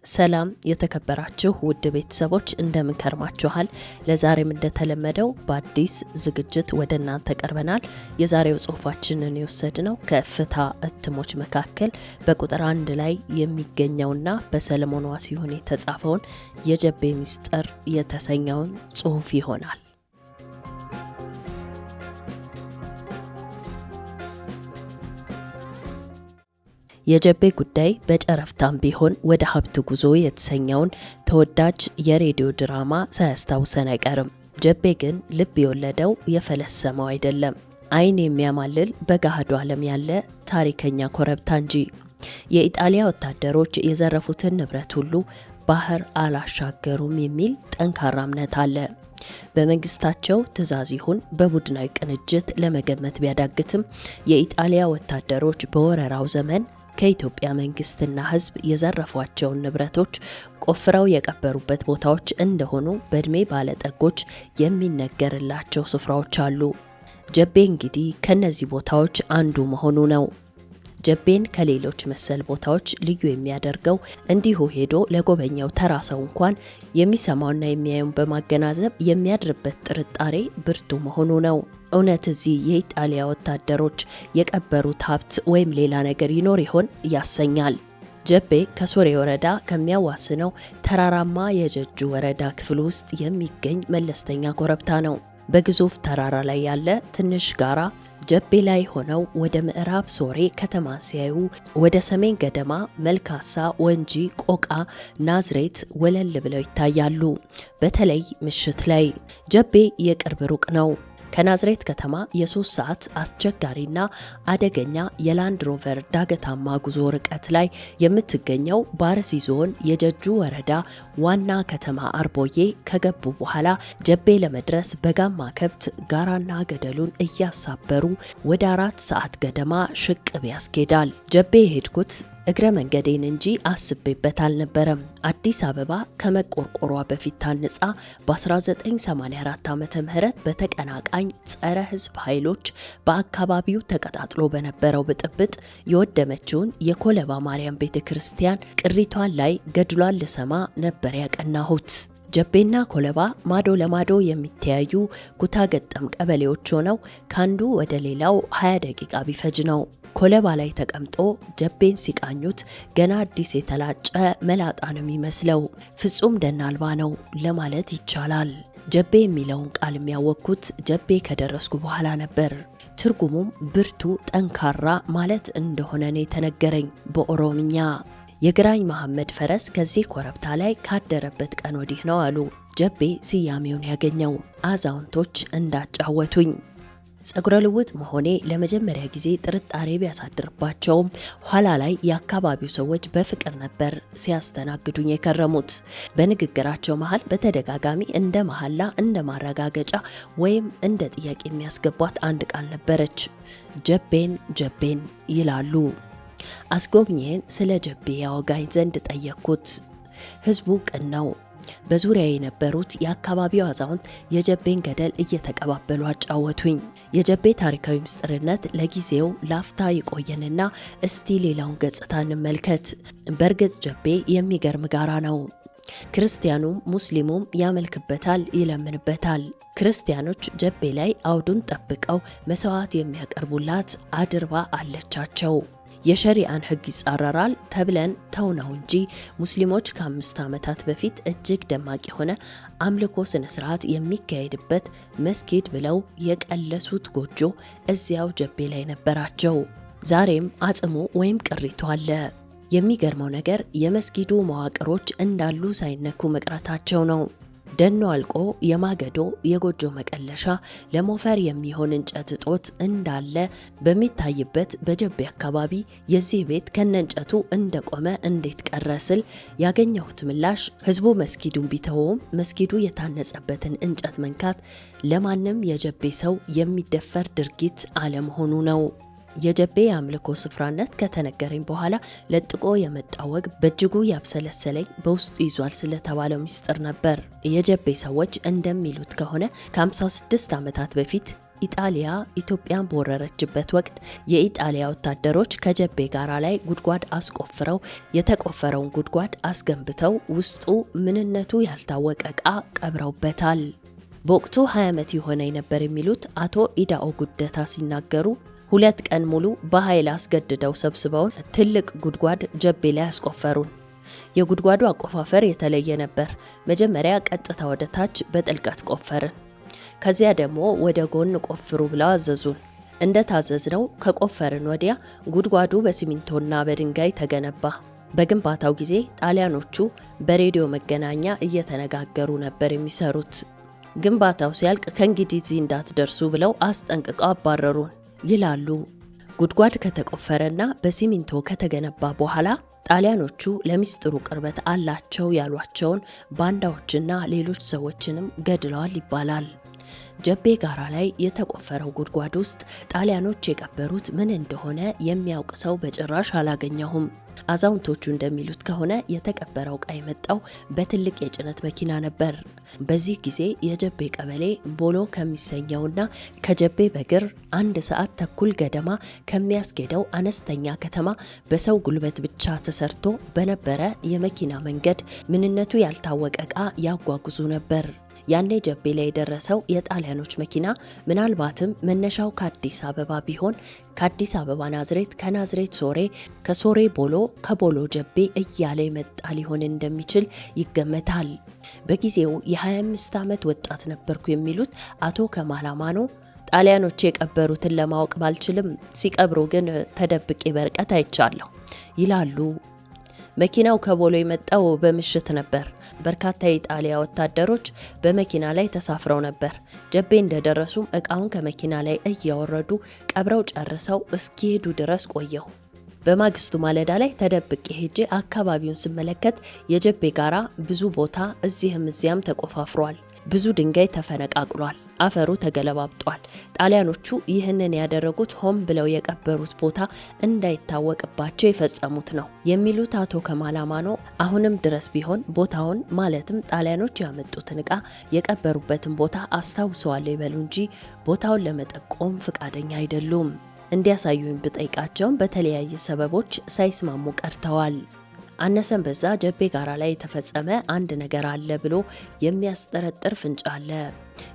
ሰላም የተከበራችሁ ውድ ቤተሰቦች እንደምን ከርማችኋል? ለዛሬም እንደተለመደው በአዲስ ዝግጅት ወደ እናንተ ቀርበናል። የዛሬው ጽሁፋችንን የወሰድነው ከፍትሐ እትሞች መካከል በቁጥር 1 ላይ የሚገኘውና በሰለሞን ዋሲሁን የተጻፈውን የጀቤ ሚስጥር የተሰኘውን ጽሁፍ ይሆናል። የጀቤ ጉዳይ በጨረፍታም ቢሆን ወደ ሀብት ጉዞ የተሰኘውን ተወዳጅ የሬዲዮ ድራማ ሳያስታውሰን አይቀርም። ጀቤ ግን ልብ የወለደው የፈለሰመው አይደለም፣ ዓይን የሚያማልል በገሃዱ ዓለም ያለ ታሪከኛ ኮረብታ እንጂ። የኢጣሊያ ወታደሮች የዘረፉትን ንብረት ሁሉ ባህር አላሻገሩም የሚል ጠንካራ እምነት አለ። በመንግስታቸው ትዕዛዝ ይሁን በቡድናዊ ቅንጅት ለመገመት ቢያዳግትም የኢጣሊያ ወታደሮች በወረራው ዘመን ከኢትዮጵያ መንግስትና ሕዝብ የዘረፏቸውን ንብረቶች ቆፍረው የቀበሩበት ቦታዎች እንደሆኑ በእድሜ ባለጠጎች የሚነገርላቸው ስፍራዎች አሉ። ጀቤ እንግዲህ ከነዚህ ቦታዎች አንዱ መሆኑ ነው። ጀቤን ከሌሎች መሰል ቦታዎች ልዩ የሚያደርገው እንዲሁ ሄዶ ለጎበኛው ተራ ሰው እንኳን የሚሰማውና የሚያየውን በማገናዘብ የሚያድርበት ጥርጣሬ ብርቱ መሆኑ ነው። እውነት እዚህ የኢጣሊያ ወታደሮች የቀበሩት ሀብት ወይም ሌላ ነገር ይኖር ይሆን ያሰኛል። ጀቤ ከሶሬ ወረዳ ከሚያዋስነው ተራራማ የጀጁ ወረዳ ክፍል ውስጥ የሚገኝ መለስተኛ ኮረብታ ነው። በግዙፍ ተራራ ላይ ያለ ትንሽ ጋራ ጀቤ ላይ ሆነው ወደ ምዕራብ ሶሬ ከተማ ሲያዩ ወደ ሰሜን ገደማ መልካሳ፣ ወንጂ፣ ቆቃ፣ ናዝሬት ወለል ብለው ይታያሉ። በተለይ ምሽት ላይ ጀቤ የቅርብ ሩቅ ነው። ከናዝሬት ከተማ የ3 ሰዓት አስቸጋሪና አደገኛ የላንድ ሮቨር ዳገታማ ጉዞ ርቀት ላይ የምትገኘው በአርሲ ዞን የጀጁ ወረዳ ዋና ከተማ አርቦዬ ከገቡ በኋላ ጀቤ ለመድረስ በጋማ ከብት ጋራና ገደሉን እያሳበሩ ወደ 4 ሰዓት ገደማ ሽቅብ ያስኬዳል። ጀቤ የሄድኩት እግረ መንገዴን እንጂ አስቤበት አልነበረም። አዲስ አበባ ከመቆርቆሯ በፊት ታንጻ በ1984 ዓመተ ምህረት በተቀናቃኝ ጸረ ሕዝብ ኃይሎች በአካባቢው ተቀጣጥሎ በነበረው ብጥብጥ የወደመችውን የኮለባ ማርያም ቤተክርስቲያን ቅሪቷን ላይ ገድሏን ልሰማ ነበር ያቀናሁት። ጀቤና ኮለባ ማዶ ለማዶ የሚተያዩ ኩታ ገጠም ቀበሌዎች ሆነው ካንዱ ወደ ሌላው 20 ደቂቃ ቢፈጅ ነው። ኮለባ ላይ ተቀምጦ ጀቤን ሲቃኙት ገና አዲስ የተላጨ መላጣ ነው የሚመስለው። ፍጹም ደን አልባ ነው ለማለት ይቻላል። ጀቤ የሚለውን ቃል የሚያወቅኩት ጀቤ ከደረስኩ በኋላ ነበር። ትርጉሙም ብርቱ፣ ጠንካራ ማለት እንደሆነ ነው የተነገረኝ በኦሮምኛ። የግራኝ መሐመድ ፈረስ ከዚህ ኮረብታ ላይ ካደረበት ቀን ወዲህ ነው አሉ ጀቤ ስያሜውን ያገኘው አዛውንቶች እንዳጫወቱኝ። ጸጉረ ልውጥ መሆኔ ለመጀመሪያ ጊዜ ጥርጣሬ ቢያሳድርባቸውም ኋላ ላይ የአካባቢው ሰዎች በፍቅር ነበር ሲያስተናግዱኝ የከረሙት። በንግግራቸው መሃል በተደጋጋሚ እንደ መሐላ፣ እንደ ማረጋገጫ ወይም እንደ ጥያቄ የሚያስገቧት አንድ ቃል ነበረች። ጀቤን ጀቤን ይላሉ። አስጎብኚን ስለ ጀቤ ያወጋኝ ዘንድ ጠየቅኩት። ህዝቡ ቅን ነው። በዙሪያ የነበሩት የአካባቢው አዛውንት የጀቤን ገደል እየተቀባበሉ አጫወቱኝ። የጀቤ ታሪካዊ ምስጢርነት ለጊዜው ላፍታ ይቆየንና እስቲ ሌላውን ገጽታ እንመልከት። በእርግጥ ጀቤ የሚገርም ጋራ ነው። ክርስቲያኑም ሙስሊሙም ያመልክበታል፣ ይለምንበታል። ክርስቲያኖች ጀቤ ላይ አውዱን ጠብቀው መስዋዕት የሚያቀርቡላት አድርባ አለቻቸው። የሸሪዓን ሕግ ይጻረራል ተብለን ተውነው እንጂ ሙስሊሞች ከ5 ዓመታት በፊት እጅግ ደማቅ የሆነ አምልኮ ስነ ስርዓት የሚካሄድበት መስጊድ ብለው የቀለሱት ጎጆ እዚያው ጀቤ ላይ ነበራቸው። ዛሬም አጽሙ ወይም ቅሪቱ አለ። የሚገርመው ነገር የመስጊዱ መዋቅሮች እንዳሉ ሳይነኩ መቅረታቸው ነው። ደኑ አልቆ የማገዶ የጎጆ መቀለሻ ለሞፈር የሚሆን እንጨት እጦት እንዳለ በሚታይበት በጀቤ አካባቢ የዚህ ቤት ከነንጨቱ እንደቆመ እንዴት ቀረ ስል ያገኘሁት ምላሽ ህዝቡ መስጊዱን ቢተውም መስጊዱ የታነጸበትን እንጨት መንካት ለማንም የጀቤ ሰው የሚደፈር ድርጊት አለመሆኑ ነው። የጀቤ የአምልኮ ስፍራነት ከተነገረኝ በኋላ ለጥቆ የመጣው ወግ በእጅጉ ያብሰለሰለኝ በውስጡ ይዟል ስለተባለው ሚስጥር ነበር። የጀቤ ሰዎች እንደሚሉት ከሆነ ከ56 ዓመታት በፊት ኢጣሊያ ኢትዮጵያን በወረረችበት ወቅት የኢጣሊያ ወታደሮች ከጀቤ ጋራ ላይ ጉድጓድ አስቆፍረው የተቆፈረውን ጉድጓድ አስገንብተው ውስጡ ምንነቱ ያልታወቀ ዕቃ ቀብረውበታል። በወቅቱ 20 ዓመት የሆነኝ ነበር የሚሉት አቶ ኢዳኦ ጉደታ ሲናገሩ 2 ቀን ሙሉ በኃይል አስገድደው ሰብስበውን ትልቅ ጉድጓድ ጀቤ ላይ አስቆፈሩን። የጉድጓዱ አቆፋፈር የተለየ ነበር። መጀመሪያ ቀጥታ ወደ ታች በጥልቀት ቆፈርን። ከዚያ ደግሞ ወደ ጎን ቆፍሩ ብለው አዘዙን። እንደ ታዘዝነው ከቆፈርን ወዲያ ጉድጓዱ በሲሚንቶና በድንጋይ ተገነባ። በግንባታው ጊዜ ጣሊያኖቹ በሬዲዮ መገናኛ እየተነጋገሩ ነበር የሚሰሩት። ግንባታው ሲያልቅ ከእንግዲህ እዚህ እንዳትደርሱ ብለው አስጠንቅቀው አባረሩን ይላሉ። ጉድጓድ ከተቆፈረና በሲሚንቶ ከተገነባ በኋላ ጣሊያኖቹ ለሚስጥሩ ቅርበት አላቸው ያሏቸውን ባንዳዎችና ሌሎች ሰዎችንም ገድለዋል ይባላል። ጀቤ ጋራ ላይ የተቆፈረው ጉድጓድ ውስጥ ጣሊያኖች የቀበሩት ምን እንደሆነ የሚያውቅ ሰው በጭራሽ አላገኘሁም። አዛውንቶቹ እንደሚሉት ከሆነ የተቀበረው ዕቃ የመጣው በትልቅ የጭነት መኪና ነበር። በዚህ ጊዜ የጀቤ ቀበሌ ቦሎ ከሚሰኘውና ከጀቤ በግር 1 ሰዓት ተኩል ገደማ ከሚያስጌደው አነስተኛ ከተማ በሰው ጉልበት ብቻ ተሰርቶ በነበረ የመኪና መንገድ ምንነቱ ያልታወቀ ዕቃ ያጓጉዙ ነበር። ያኔ ጀቤ ላይ የደረሰው የጣሊያኖች መኪና ምናልባትም መነሻው ከአዲስ አበባ ቢሆን ከአዲስ አበባ ናዝሬት፣ ከናዝሬት ሶሬ፣ ከሶሬ ቦሎ፣ ከቦሎ ጀቤ እያለ የመጣ ሊሆን እንደሚችል ይገመታል። በጊዜው የ25 ዓመት ወጣት ነበርኩ የሚሉት አቶ ከማል አማኖ ጣሊያኖች የቀበሩትን ለማወቅ ባልችልም ሲቀብሩ ግን ተደብቄ በርቀት አይቻለሁ ይላሉ። መኪናው ከቦሎ የመጣው በምሽት ነበር። በርካታ የኢጣሊያ ወታደሮች በመኪና ላይ ተሳፍረው ነበር። ጀቤ እንደደረሱም ዕቃውን ከመኪና ላይ እያወረዱ ቀብረው ጨርሰው እስኪሄዱ ድረስ ቆየሁ። በማግስቱ ማለዳ ላይ ተደብቄ ሄጄ አካባቢውን ስመለከት የጀቤ ጋራ ብዙ ቦታ እዚህም እዚያም ተቆፋፍሯል። ብዙ ድንጋይ ተፈነቃቅሏል። አፈሩ ተገለባብጧል። ጣሊያኖቹ ይህንን ያደረጉት ሆን ብለው የቀበሩት ቦታ እንዳይታወቅባቸው የፈጸሙት ነው የሚሉት አቶ ከማል አማኖ አሁንም ድረስ ቢሆን ቦታውን ማለትም ጣሊያኖች ያመጡትን ዕቃ የቀበሩበትን ቦታ አስታውሰዋል ይበሉ እንጂ ቦታውን ለመጠቆም ፈቃደኛ አይደሉም። እንዲያሳዩኝ ብጠይቃቸውም በተለያየ ሰበቦች ሳይስማሙ ቀርተዋል። አነሰን በዛ ጀቤ ጋራ ላይ የተፈጸመ አንድ ነገር አለ ብሎ የሚያስጠረጥር ፍንጭ አለ።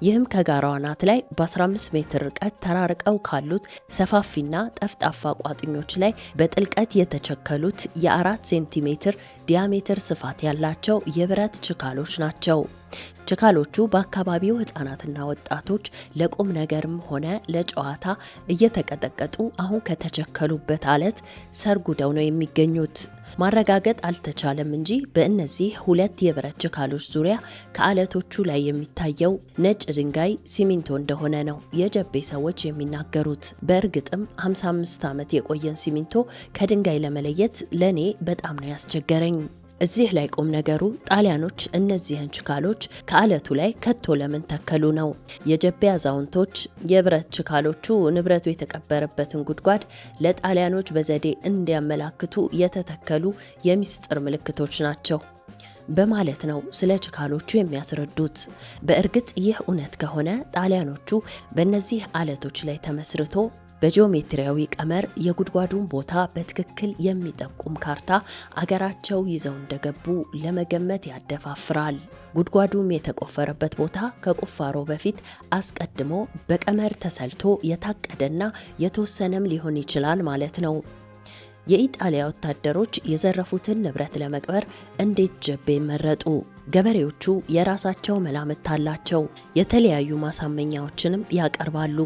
ይህም ከጋራው አናት ላይ በ15 ሜትር ርቀት ተራርቀው ካሉት ሰፋፊና ጠፍጣፋ ቋጥኞች ላይ በጥልቀት የተቸከሉት የ4 ሴንቲሜትር ዲያሜትር ስፋት ያላቸው የብረት ችካሎች ናቸው። ችካሎቹ በአካባቢው ሕፃናትና ወጣቶች ለቁም ነገርም ሆነ ለጨዋታ እየተቀጠቀጡ አሁን ከተቸከሉበት አለት ሰርጉደው ነው የሚገኙት። ማረጋገጥ አልተቻለም እንጂ በእነዚህ 2 የብረት ችካሎች ዙሪያ ከአለቶቹ ላይ የሚታየው ነጭ ድንጋይ ሲሚንቶ እንደሆነ ነው የጀቤ ሰዎች የሚናገሩት። በእርግጥም 55 ዓመት የቆየን ሲሚንቶ ከድንጋይ ለመለየት ለኔ በጣም ነው ያስቸገረኝ። እዚህ ላይ ቁም ነገሩ ጣሊያኖች እነዚህን ችካሎች ከአለቱ ላይ ከቶ ለምን ተከሉ ነው። የጀቤ አዛውንቶች የብረት ችካሎቹ ንብረቱ የተቀበረበትን ጉድጓድ ለጣሊያኖች በዘዴ እንዲያመላክቱ የተተከሉ የሚስጥር ምልክቶች ናቸው በማለት ነው ስለ ችካሎቹ የሚያስረዱት። በእርግጥ ይህ እውነት ከሆነ ጣሊያኖቹ በእነዚህ አለቶች ላይ ተመስርቶ በጂኦሜትሪያዊ ቀመር የጉድጓዱን ቦታ በትክክል የሚጠቁም ካርታ አገራቸው ይዘው እንደገቡ ለመገመት ያደፋፍራል። ጉድጓዱም የተቆፈረበት ቦታ ከቁፋሮ በፊት አስቀድሞ በቀመር ተሰልቶ የታቀደና የተወሰነም ሊሆን ይችላል ማለት ነው። የኢጣሊያ ወታደሮች የዘረፉትን ንብረት ለመቅበር እንዴት ጀቤ መረጡ? ገበሬዎቹ የራሳቸው መላምት አላቸው። የተለያዩ ማሳመኛዎችንም ያቀርባሉ።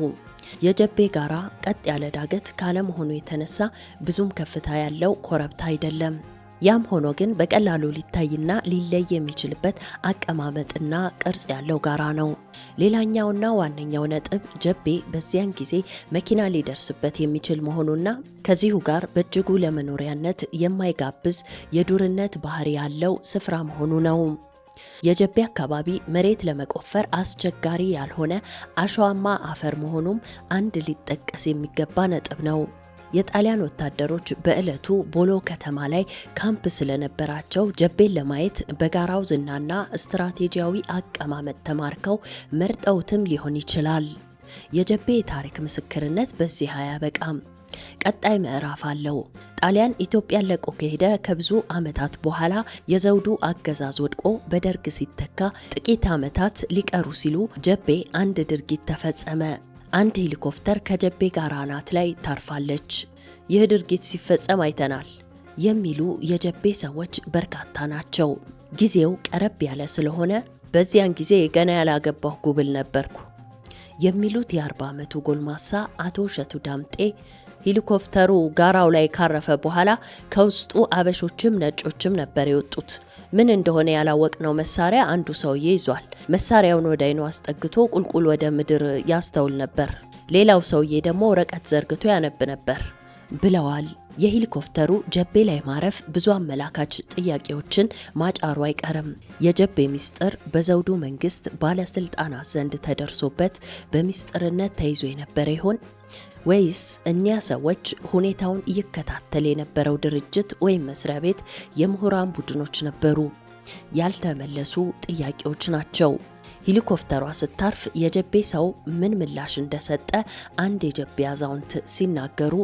የጀቤ ጋራ ቀጥ ያለ ዳገት ካለመሆኑ የተነሳ ብዙም ከፍታ ያለው ኮረብታ አይደለም። ያም ሆኖ ግን በቀላሉ ሊታይና ሊለይ የሚችልበት አቀማመጥና ቅርጽ ያለው ጋራ ነው። ሌላኛውና ዋነኛው ነጥብ ጀቤ በዚያን ጊዜ መኪና ሊደርስበት የሚችል መሆኑና ከዚሁ ጋር በእጅጉ ለመኖሪያነት የማይጋብዝ የዱርነት ባህሪ ያለው ስፍራ መሆኑ ነው። የጀቤ አካባቢ መሬት ለመቆፈር አስቸጋሪ ያልሆነ አሸዋማ አፈር መሆኑም አንድ ሊጠቀስ የሚገባ ነጥብ ነው። የጣሊያን ወታደሮች በዕለቱ ቦሎ ከተማ ላይ ካምፕ ስለነበራቸው ጀቤን ለማየት በጋራው ዝናና ስትራቴጂያዊ አቀማመጥ ተማርከው መርጠውትም ሊሆን ይችላል። የጀቤ ታሪክ ምስክርነት በዚህ አያበቃም። ቀጣይ ምዕራፍ አለው። ጣሊያን ኢትዮጵያን ለቆ ከሄደ ከብዙ ዓመታት በኋላ የዘውዱ አገዛዝ ወድቆ በደርግ ሲተካ ጥቂት ዓመታት ሊቀሩ ሲሉ ጀቤ አንድ ድርጊት ተፈጸመ። አንድ ሄሊኮፕተር ከጀቤ ጋር አናት ላይ ታርፋለች። ይህ ድርጊት ሲፈጸም አይተናል የሚሉ የጀቤ ሰዎች በርካታ ናቸው። ጊዜው ቀረብ ያለ ስለሆነ በዚያን ጊዜ ገና ያላገባሁ ጉብል ነበርኩ የሚሉት የ40 ዓመቱ ጎልማሳ አቶ እሸቱ ዳምጤ ሄሊኮፕተሩ ጋራው ላይ ካረፈ በኋላ ከውስጡ አበሾችም ነጮችም ነበር የወጡት። ምን እንደሆነ ያላወቅነው መሳሪያ አንዱ ሰውዬ ይዟል። መሳሪያውን ወደ አይኑ አስጠግቶ ቁልቁል ወደ ምድር ያስተውል ነበር። ሌላው ሰውዬ ደግሞ ወረቀት ዘርግቶ ያነብ ነበር ብለዋል። የሄሊኮፕተሩ ጀቤ ላይ ማረፍ ብዙ አመላካች ጥያቄዎችን ማጫሩ አይቀርም። የጀቤ ሚስጥር በዘውዱ መንግስት ባለስልጣናት ዘንድ ተደርሶበት በሚስጥርነት ተይዞ የነበረ ይሆን? ወይስ እኒያ ሰዎች ሁኔታውን ይከታተል የነበረው ድርጅት ወይም መስሪያ ቤት የምሁራን ቡድኖች ነበሩ? ያልተመለሱ ጥያቄዎች ናቸው። ሄሊኮፕተሯ ስታርፍ የጀቤ ሰው ምን ምላሽ እንደሰጠ አንድ የጀቤ አዛውንት ሲናገሩ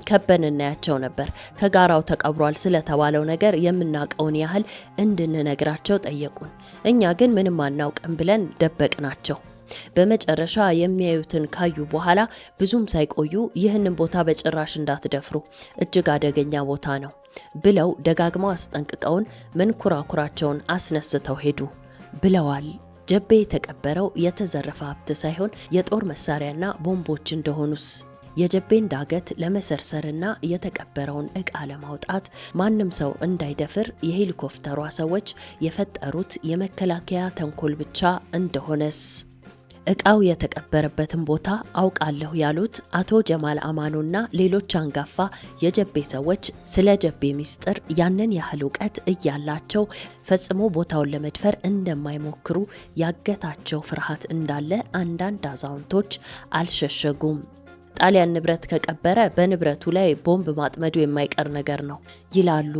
ከበን እናያቸው ነበር። ከጋራው ተቀብሯል ስለተባለው ነገር የምናውቀውን ያህል እንድንነግራቸው ጠየቁን። እኛ ግን ምንም አናውቅም ብለን ደበቅናቸው። በመጨረሻ የሚያዩትን ካዩ በኋላ ብዙም ሳይቆዩ ይህንን ቦታ በጭራሽ እንዳትደፍሩ፣ እጅግ አደገኛ ቦታ ነው ብለው ደጋግመው አስጠንቅቀውን መንኩራኩራቸውን አስነስተው ሄዱ ብለዋል። ጀቤ የተቀበረው የተዘረፈ ሀብት ሳይሆን የጦር መሳሪያና ቦምቦች እንደሆኑስ? የጀቤን ዳገት ለመሰርሰርና የተቀበረውን ዕቃ ለማውጣት ማንም ሰው እንዳይደፍር የሄሊኮፕተሯ ሰዎች የፈጠሩት የመከላከያ ተንኮል ብቻ እንደሆነስ? ዕቃው የተቀበረበትን ቦታ አውቃለሁ ያሉት አቶ ጀማል አማኑና ሌሎች አንጋፋ የጀቤ ሰዎች ስለ ጀቤ ሚስጥር ያንን ያህል እውቀት እያላቸው ፈጽሞ ቦታውን ለመድፈር እንደማይሞክሩ ያገታቸው ፍርሃት እንዳለ አንዳንድ አዛውንቶች አልሸሸጉም። ጣሊያን ንብረት ከቀበረ በንብረቱ ላይ ቦምብ ማጥመዱ የማይቀር ነገር ነው ይላሉ።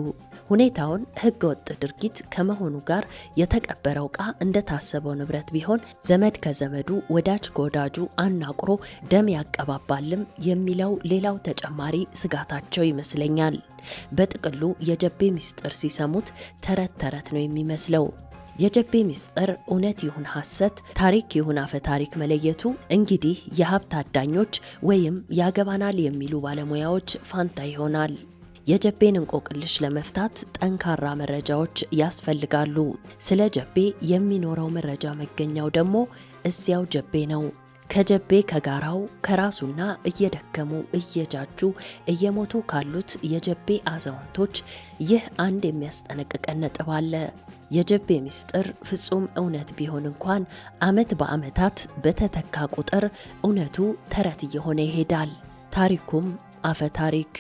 ሁኔታውን ህገወጥ ድርጊት ከመሆኑ ጋር የተቀበረው ዕቃ እንደታሰበው ንብረት ቢሆን ዘመድ ከዘመዱ ወዳጅ ከወዳጁ አናቁሮ ደም ያቀባባልም የሚለው ሌላው ተጨማሪ ስጋታቸው ይመስለኛል። በጥቅሉ የጀቤ ሚስጥር ሲሰሙት ተረት ተረት ነው የሚመስለው። የጀቤ ሚስጥር እውነት ይሁን ሐሰት፣ ታሪክ ይሁን አፈ ታሪክ መለየቱ እንግዲህ የሀብት አዳኞች ወይም ያገባናል የሚሉ ባለሙያዎች ፋንታ ይሆናል። የጀቤን እንቆቅልሽ ለመፍታት ጠንካራ መረጃዎች ያስፈልጋሉ። ስለ ጀቤ የሚኖረው መረጃ መገኛው ደግሞ እዚያው ጀቤ ነው። ከጀቤ ከጋራው ከራሱና እየደከሙ እየጃጁ እየሞቱ ካሉት የጀቤ አዛውንቶች ይህ አንድ የሚያስጠነቅቀን ነጥብ አለ። የጀቤ ሚስጥር ፍጹም እውነት ቢሆን እንኳን ዓመት በዓመታት በተተካ ቁጥር እውነቱ ተረት እየሆነ ይሄዳል። ታሪኩም አፈ ታሪክ